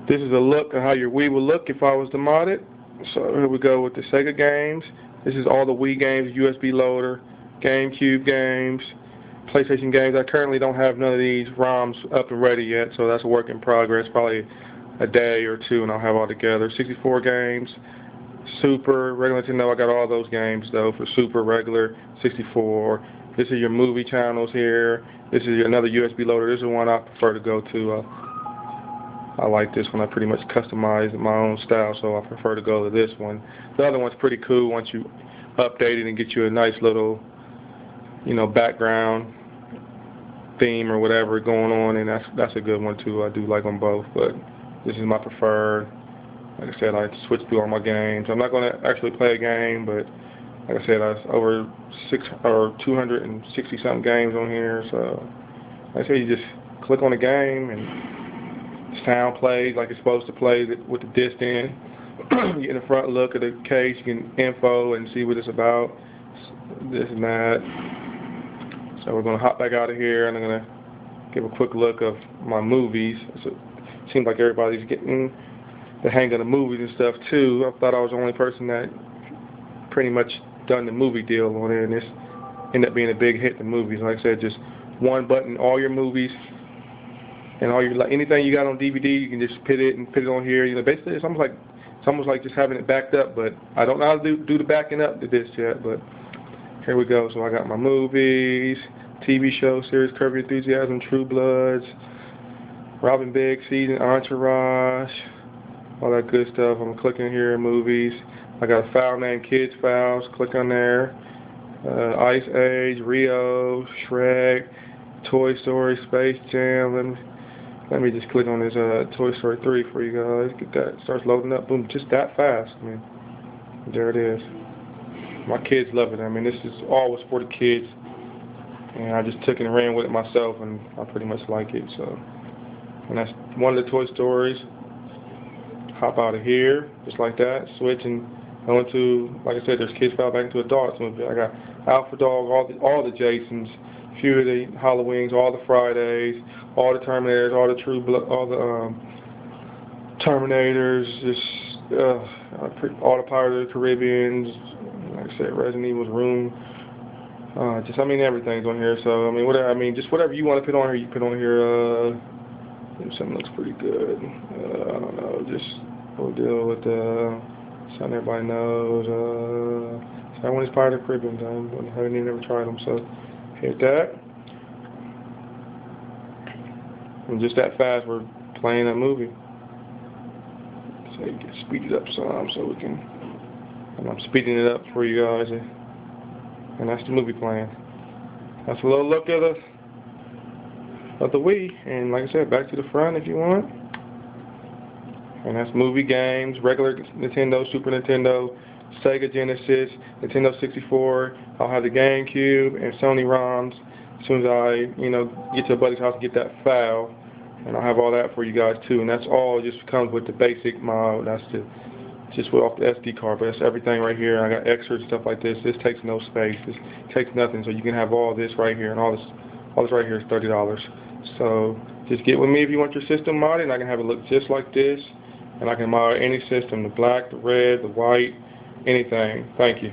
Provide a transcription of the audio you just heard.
This is a look at how your Wii would look if I was to mod it. So here we go with the Sega games. This is all the Wii games, USB loader, GameCube games, PlayStation games. I currently don't have none of these ROMs up and ready yet, so that's a work in progress. Probably a day or two and I'll have all together. 64 games, Super, regular Nintendo. I got all those games though for Super, regular, 64. This is your movie channels here. This is another USB loader. This is the one I prefer to go to. I like this one. I pretty much customized my own style, so I prefer to go to this one. The other one's pretty cool once you update it and get you a nice little, background theme or whatever going on, and that's a good one too. I do like them both, but this is my preferred. Like I said, I switch through all my games. I'm not going to actually play a game, but like I said, I was over 260 something games on here. So like I said, you just click on the game and sound plays like it's supposed to play with the disc in. You get a front look at the case, you can info and see what it's about, this and that. So we're going to hop back out of here and I'm going to give a quick look of my movies. So it seems like everybody's getting the hang of the movies and stuff too. I thought I was the only person that pretty much done the movie deal on it, and this ended up being a big hit, the movies. Like I said, just one button, all your movies. And all your anything you got on DVD, you can just put it on here. Basically, it's almost like just having it backed up. But I don't know how to do the backing up to this yet. But here we go. So I got my movies, TV show series, Curb Your Enthusiasm, True Bloods, Robin Big Season, Entourage, all that good stuff. I'm clicking here, movies. I got a file named Kids Files. Click on there. Ice Age, Rio, Shrek, Toy Story, Space Jam. Let me just click on this Toy Story 3 for you guys. Get that. It starts loading up. Boom, just that fast. I mean, there it is. My kids love it. I mean, this is always for the kids. And I just took it and ran with it myself, and I pretty much like it. So, and that's one of the Toy Stories. Hop out of here, just like that. Switch and go into, like I said, there's Kids File back into adults. I got Alpha Dog, all the Jasons, few of the Halloweens, all the Fridays, all the Terminators, all the all the Terminators, just all the Pirates of the Caribbeans, like I said, Resident Evil's Room, everything's on here. So just whatever you want to put on here, you put on here. Something looks pretty good. I don't know, just we'll deal with something everybody knows. That one is Pirates of the Caribbean. I haven't even ever tried them, so hit that. And just that fast, we're playing that movie. So you can speed it up some, so we can. And I'm speeding it up for you guys, and that's the movie playing. That's a little look at the Wii, and like I said, back to the front if you want. And that's movie games, regular Nintendo, Super Nintendo, Sega Genesis, Nintendo 64. I'll have the GameCube and Sony ROMs. As soon as I, get to a buddy's house and get that file, and I'll have all that for you guys too. And that's all just comes with the basic mod. That's just off the SD card, but that's everything right here. I got extras and stuff like this. This takes no space. This takes nothing. So you can have all this right here, and all this right here is $30. So just get with me if you want your system modded, and I can have it look just like this, and I can mod any system, the black, the red, the white, anything. Thank you.